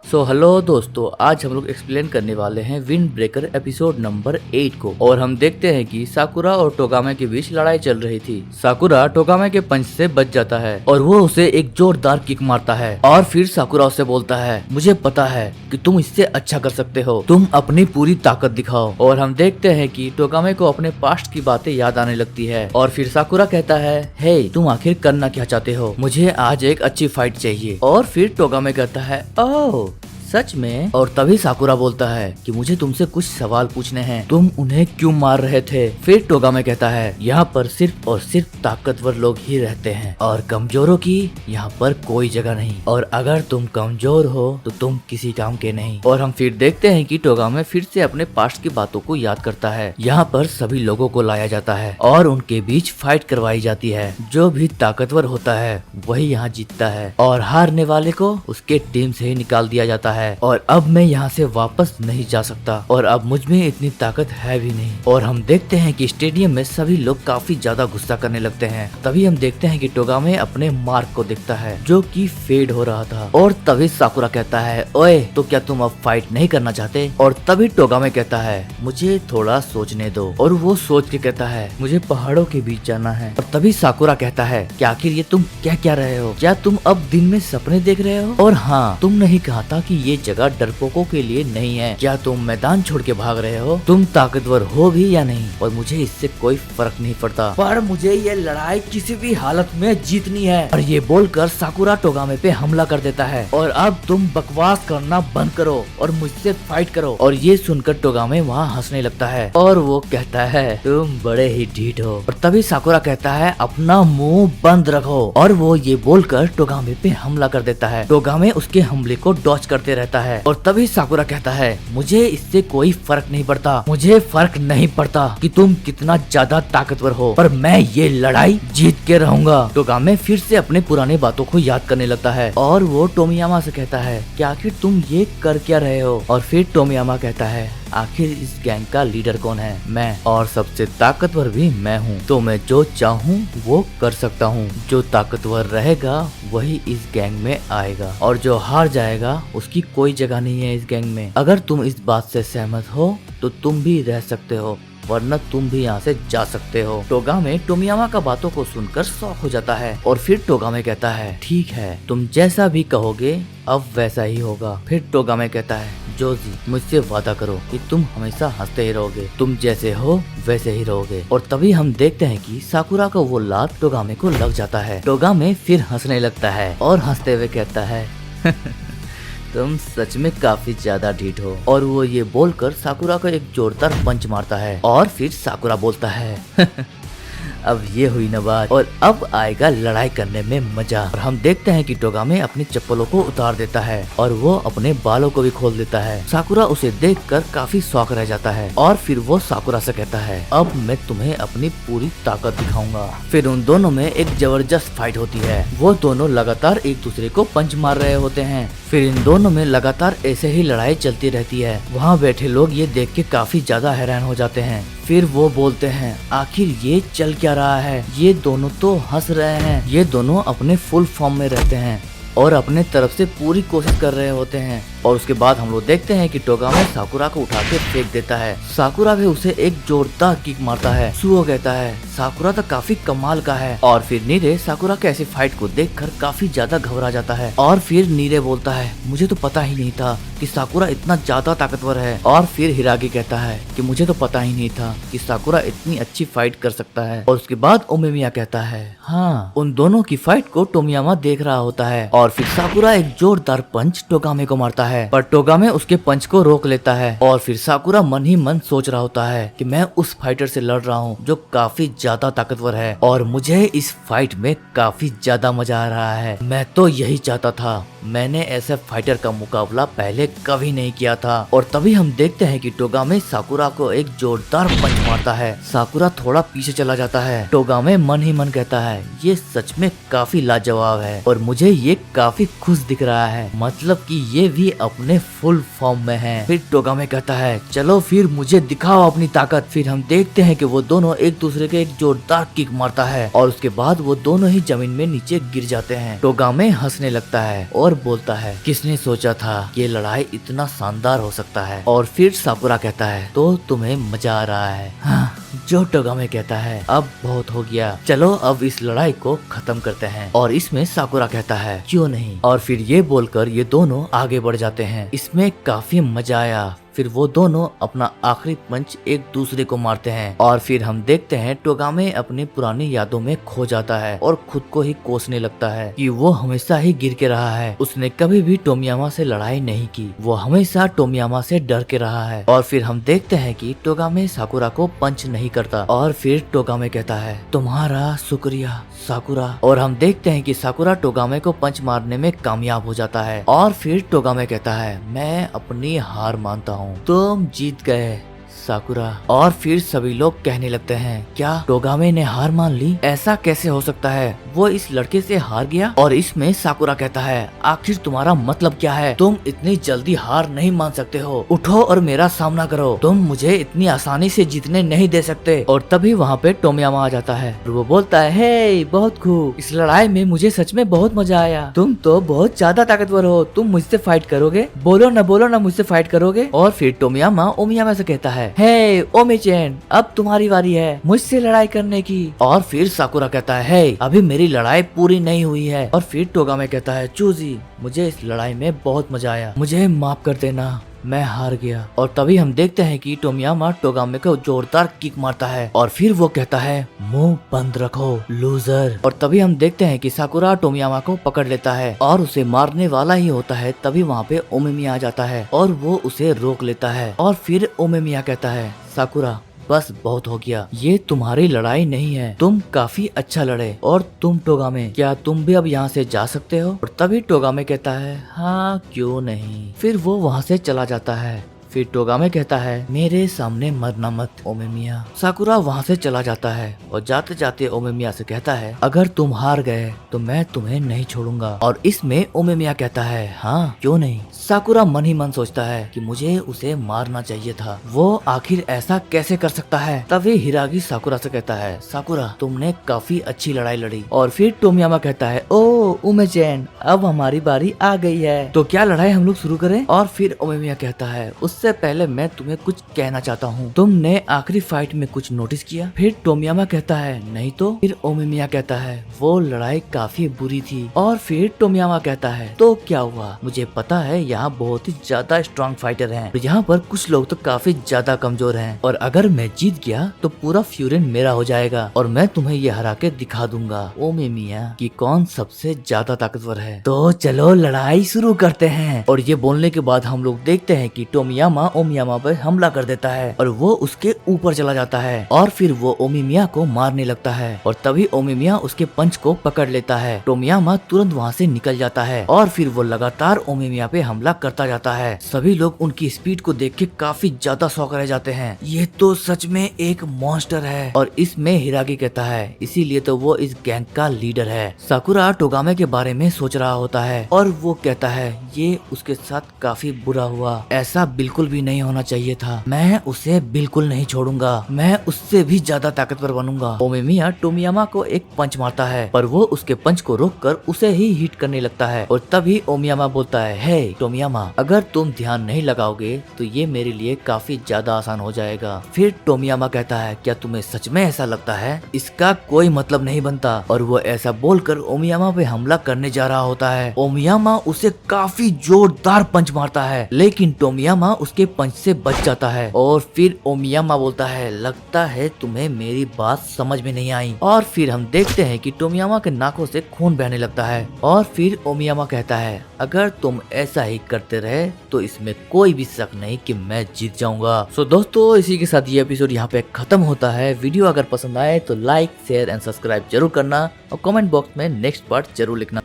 Hello दोस्तों, आज हम लोग एक्सप्लेन करने वाले हैं विंड ब्रेकर एपिसोड नंबर 8 को। और हम देखते हैं कि साकुरा और टोगामे के बीच लड़ाई चल रही थी। साकुरा टोगामे के पंच से बच जाता है और वो उसे एक जोरदार किक मारता है और फिर साकुरा उसे बोलता है, मुझे पता है कि तुम इससे अच्छा कर सकते हो, तुम अपनी पूरी ताकत दिखाओ। और हम देखते हैं कि टोगामे को अपने पास्ट की बातें याद आने लगती है और फिर साकुरा कहता है, हे तुम आखिर करना क्या चाहते हो, मुझे आज एक अच्छी फाइट चाहिए। और फिर टोगामे कहता है, ओह सच में? और तभी साकुरा बोलता है कि मुझे तुमसे कुछ सवाल पूछने हैं, तुम उन्हें क्यों मार रहे थे? फिर टोगामे कहता है, यहाँ पर सिर्फ और सिर्फ ताकतवर लोग ही रहते हैं और कमजोरों की यहाँ पर कोई जगह नहीं, और अगर तुम कमजोर हो तो तुम किसी काम के नहीं। और हम फिर देखते हैं कि टोगामे फिर से अपने पास्ट की बातों को याद करता है। यहाँ पर सभी लोगों को लाया जाता है और उनके बीच फाइट करवाई जाती है। जो भी ताकतवर होता है वही यहाँ जीतता है और हारने वाले को उसके टीम से ही निकाल दिया जाता है। और अब मैं यहाँ से वापस नहीं जा सकता और अब मुझ में इतनी ताकत है भी नहीं। और हम देखते हैं कि स्टेडियम में सभी लोग काफी ज्यादा गुस्सा करने लगते हैं। तभी हम देखते हैं कि टोगामे अपने मार्क को देखता है जो कि फेड हो रहा था। और तभी साकुरा कहता है, ओए तो क्या तुम अब फाइट नहीं करना चाहते? और तभी टोगामे कहता है, मुझे थोड़ा सोचने दो। और वो सोच के कहता है, मुझे पहाड़ों के बीच जाना है। और तभी साकुरा कहता है, क्या आखिर ये तुम कह क्या रहे हो? क्या तुम अब दिन में सपने देख रहे हो? और हाँ, तुमने ही कहा था कि ये जगह डरपोकों के लिए नहीं है। क्या तुम मैदान छोड़ के भाग रहे हो? तुम ताकतवर हो भी या नहीं, और मुझे इससे कोई फर्क नहीं पड़ता, पर मुझे ये लड़ाई किसी भी हालत में जीतनी है। और ये बोलकर साकुरा टोगामे पे हमला कर देता है और अब तुम बकवास करना बंद करो और मुझसे फाइट करो। और ये सुनकर टोगामे वहाँ हंसने लगता है और वो कहता है, तुम बड़े ही ढीठ हो। और तभी साकुरा कहता है, अपना मुंह बंद रखो। और वो ये बोलकर टोगामे पे हमला कर देता है। टोगामे उसके हमले को डॉच करते रहता है। और तभी साकुरा कहता है, मुझे इससे कोई फर्क नहीं पड़ता, मुझे फर्क नहीं पड़ता कि तुम कितना ज्यादा ताकतवर हो, पर मैं ये लड़ाई जीत के रहूंगा। टोगामे फिर से अपने पुराने बातों को याद करने लगता है और वो टोमियामा से कहता है, कि आखिर तुम ये कर क्या रहे हो? और फिर टोमियामा कहता है, आखिर इस गैंग का लीडर कौन है? मैं, और सबसे ताकतवर भी मैं हूँ, तो मैं जो चाहूँ वो कर सकता हूँ। जो ताकतवर रहेगा वही इस गैंग में आएगा और जो हार जाएगा उसकी कोई जगह नहीं है इस गैंग में। अगर तुम इस बात से सहमत हो तो तुम भी रह सकते हो, वरना तुम भी यहाँ से जा सकते हो। टोगामे टोमियामा का बातों को सुनकर शॉक हो जाता है और फिर टोगामे कहता है, ठीक है, तुम जैसा भी कहोगे अब वैसा ही होगा। फिर टोगामे कहता है, जोजी मुझसे वादा करो कि तुम हमेशा हंसते ही रहोगे, तुम जैसे हो वैसे ही रहोगे। और तभी हम देखते हैं कि साकुरा का वो लात टोगामे को लग जाता है। टोगामे फिर हंसने लगता है और हंसते हुए कहता है, तुम सच में काफी ज्यादा ढीठ हो। और वो ये बोलकर साकुरा को एक जोरदार पंच मारता है और फिर साकुरा बोलता है, अब ये हुई ना बात, और अब आएगा लड़ाई करने में मजा। और हम देखते हैं कि टोगामे अपनी चप्पलों को उतार देता है और वो अपने बालों को भी खोल देता है। साकुरा उसे देखकर काफी शौक रह जाता है और फिर वो साकुरा से कहता है, अब मैं तुम्हें अपनी पूरी ताकत दिखाऊंगा। फिर उन दोनों में एक जबरदस्त फाइट होती है। वो दोनों लगातार एक दूसरे को पंच मार रहे होते हैं। फिर इन दोनों में लगातार ऐसे ही लड़ाई चलती रहती है। वहाँ बैठे लोग ये देख के काफी ज्यादा हैरान हो जाते हैं। फिर वो बोलते हैं, आखिर ये चल क्या रहा है? ये दोनों तो हंस रहे हैं, ये दोनों अपने फुल फॉर्म में रहते हैं और अपने तरफ से पूरी कोशिश कर रहे होते हैं। और उसके बाद हम लोग देखते हैं कि टोगामे साकुरा को उठा के फेंक देता है। साकुरा भी उसे एक जोरदार किक मारता है। सुओ कहता है, साकुरा तो काफी कमाल का है। और फिर नीरे साकुरा के ऐसी फाइट को देखकर काफी ज्यादा घबरा जाता है। और फिर नीरे बोलता है, मुझे तो पता ही नहीं था कि साकुरा इतना ज्यादा ताकतवर है। और फिर हिरागी कहता है कि मुझे तो पता ही नहीं था कि साकुरा इतनी अच्छी फाइट कर सकता है। और उसके बाद ओमेमिया कहता है, हाँ, उन दोनों की फाइट को टोमियामा देख रहा होता है। और फिर साकुरा एक जोरदार पंच टोगामे को मारता है, पर टोगामे उसके पंच को रोक लेता है। और फिर साकुरा मन ही मन सोच रहा होता है कि मैं उस फाइटर से लड़ रहा हूँ जो काफी ज्यादा ताकतवर है और मुझे इस फाइट में काफी ज्यादा मजा आ रहा है। मैं तो यही चाहता था, मैंने ऐसे फाइटर का मुकाबला पहले कभी नहीं किया था। और तभी हम देखते हैं कि टोगामे साकुरा को एक जोरदार पंच मारता है। साकुरा थोड़ा पीछे चला जाता है। टोगामे मन ही मन कहता है, ये सच में काफी लाजवाब है और मुझे ये काफी खुश दिख रहा है, मतलब कि ये भी अपने फुल फॉर्म में है। फिर टोगामे कहता है, चलो फिर मुझे दिखाओ अपनी ताकत। फिर हम देखते हैं कि वो दोनों एक दूसरे के एक जोरदार किक मारता है और उसके बाद वो दोनों ही जमीन में नीचे गिर जाते हैं। टोगामे हंसने लगता है और बोलता है किसने सोचा था ये लड़ाई इतना शानदार हो सकता है। और फिर साकुरा कहता है तो तुम्हें मजा आ रहा है। हाँ, जो टोगामे कहता है अब बहुत हो गया, चलो अब इस लड़ाई को खत्म करते हैं। और इसमें साकुरा कहता है क्यों नहीं। और फिर ये बोलकर ये दोनों आगे बढ़ जाते हैं। इसमें काफी मजा आया। फिर वो दोनों अपना आखिरी पंच एक दूसरे को मारते हैं। और फिर हम देखते हैं टोगामे अपनी पुरानी यादों में खो जाता है और खुद को ही कोसने लगता है कि वो हमेशा ही गिर के रहा है। उसने कभी भी टोमियामा से लड़ाई नहीं की, वो हमेशा टोमियामा से डर के रहा है। और फिर हम देखते हैं कि टोगामे साकुरा को पंच नहीं करता। और फिर टोगामे कहता है तुम्हारा शुक्रिया साकुरा। और हम देखते हैं कि साकुरा टोगामे को पंच मारने में कामयाब हो जाता है। और फिर टोगामे कहता है मैं अपनी हार मानता हूँ, तुम जीत गए साकुरा। और फिर सभी लोग कहने लगते हैं क्या टोगामे ने हार मान ली, ऐसा कैसे हो सकता है, वो इस लड़के से हार गया। और इसमें साकुरा कहता है आखिर तुम्हारा मतलब क्या है, तुम इतनी जल्दी हार नहीं मान सकते हो, उठो और मेरा सामना करो, तुम मुझे इतनी आसानी से जीतने नहीं दे सकते। और तभी वहाँ पे टोमियामा आ जाता है और वो बोलता है हे बहुत खूब, इस लड़ाई में मुझे सच में बहुत मजा आया, तुम तो बहुत ज्यादा ताकतवर हो, तुम मुझसे फाइट करोगे, बोलो ना मुझसे फाइट करोगे। और फिर टोमियामा ओमियामा से कहता है हे ओमी-चैन अब तुम्हारी बारी है मुझसे लड़ाई करने की। और फिर साकुरा कहता है हे अभी मेरी लड़ाई पूरी नहीं हुई है। और फिर टोगामे कहता है चूजी मुझे इस लड़ाई में बहुत मजा आया, मुझे माफ कर देना, मैं हार गया। और तभी हम देखते हैं कि टोमियामा टोगामे को जोरदार किक मारता है और फिर वो कहता है मुंह बंद रखो लूजर। और तभी हम देखते हैं कि साकुरा टोमियामा को पकड़ लेता है और उसे मारने वाला ही होता है। तभी वहाँ पे ओमेमिया आ जाता है और वो उसे रोक लेता है। और फिर ओमेमिया कहता है साकुरा बस बहुत हो गया, ये तुम्हारी लड़ाई नहीं है, तुम काफी अच्छा लड़े। और तुम टोगामे क्या तुम भी अब यहाँ से जा सकते हो। और तभी टोगामे कहता है हाँ क्यों नहीं। फिर वो वहाँ से चला जाता है। फिर टोगामे कहता है मेरे सामने मरना मत ओमेमिया। साकुरा वहाँ से चला जाता है और जाते जाते ओमेमिया से कहता है अगर तुम हार गए तो मैं तुम्हें नहीं छोड़ूंगा। और इसमें ओमेमिया कहता है हाँ क्यों नहीं। साकुरा मन ही मन सोचता है कि मुझे उसे मारना चाहिए था, वो आखिर ऐसा कैसे कर सकता है। तभी हिरागी साकुरा से कहता है साकुरा तुमने काफी अच्छी लड़ाई लड़ी। और फिर टोमियामा कहता है ओ उमे-चैन अब हमारी बारी आ गई है, तो क्या लड़ाई हम लोग शुरू करें। और फिर ओमेमिया कहता है उससे पहले मैं तुम्हें कुछ कहना चाहता हूँ, तुमने आखिरी फाइट में कुछ नोटिस किया। फिर टोमियामा कहता है नहीं तो। फिर ओमेमिया कहता है वो लड़ाई काफी बुरी थी। और फिर टोमियामा कहता है तो क्या हुआ, मुझे पता है यहाँ बहुत ही ज्यादा स्ट्रॉन्ग फाइटर हैं, और यहाँ पर कुछ लोग तो काफी ज्यादा कमजोर हैं, और अगर मैं जीत गया तो पूरा फ्यूरन मेरा हो जाएगा और मैं तुम्हें ये हरा के दिखा दूंगा ओमेमिया कि कौन सबसे ज्यादा ताकतवर है। तो चलो लड़ाई शुरू करते हैं। और ये बोलने के बाद हम लोग देखते हैं कि टोमियामा ओमियामा पर हमला कर देता है और वो उसके ऊपर चला जाता है और फिर वो ओमिमिया को मारने लगता है। और तभी ओमिमिया उसके पंच को पकड़ लेता है। टोमियामा तुरंत वहाँ से निकल जाता है और फिर वो लगातार ओमिमिया पे हमला करता जाता है। सभी लोग उनकी स्पीड को देख के काफी ज्यादा शॉक रह जाते हैं, ये तो सच में एक मॉन्स्टर है। और इसमें हिरागी कहता है इसीलिए तो वो इस गैंग का लीडर है। साकुरा टोगामे के बारे में सोच रहा होता है और वो कहता है ये उसके साथ काफी बुरा हुआ, ऐसा बिल्कुल भी नहीं होना चाहिए था, मैं उसे बिल्कुल नहीं छोड़ूंगा, मैं उससे भी ज्यादा ताकतवर बनूंगा। ओमिमिया टोमियामा को एक पंच मारता है पर वो उसके पंच को रोककर उसे ही हिट करने लगता है। और तभी ओमियामा बोलता है हे टोमियामा अगर तुम ध्यान नहीं लगाओगे तो ये मेरे लिए काफी ज्यादा आसान हो जाएगा। फिर टोमियामा कहता है क्या तुम्हें सच में ऐसा लगता है, इसका कोई मतलब नहीं बनता। और वो ऐसा बोलकर ओमियामा पे हमला करने जा रहा होता है। ओमियामा उसे काफी जोरदार पंच मारता है लेकिन टोमियामा उसके पंच से बच जाता है। और फिर ओमियामा बोलता है लगता है तुम्हें मेरी बात समझ में नहीं आई। और फिर हम देखते हैं कि टोमियामा के नाकों से खून बहने लगता है। और फिर ओमियामा कहता है अगर तुम ऐसा ही करते रहे तो इसमें कोई भी शक नहीं कि मैं जीत जाऊंगा। सो दोस्तों इसी के साथ ये एपिसोड यहाँ पे खत्म होता है। वीडियो अगर पसंद आए तो लाइक शेयर एंड सब्सक्राइब जरूर करना और कमेंट बॉक्स में नेक्स्ट पार्ट जरूर लिखना।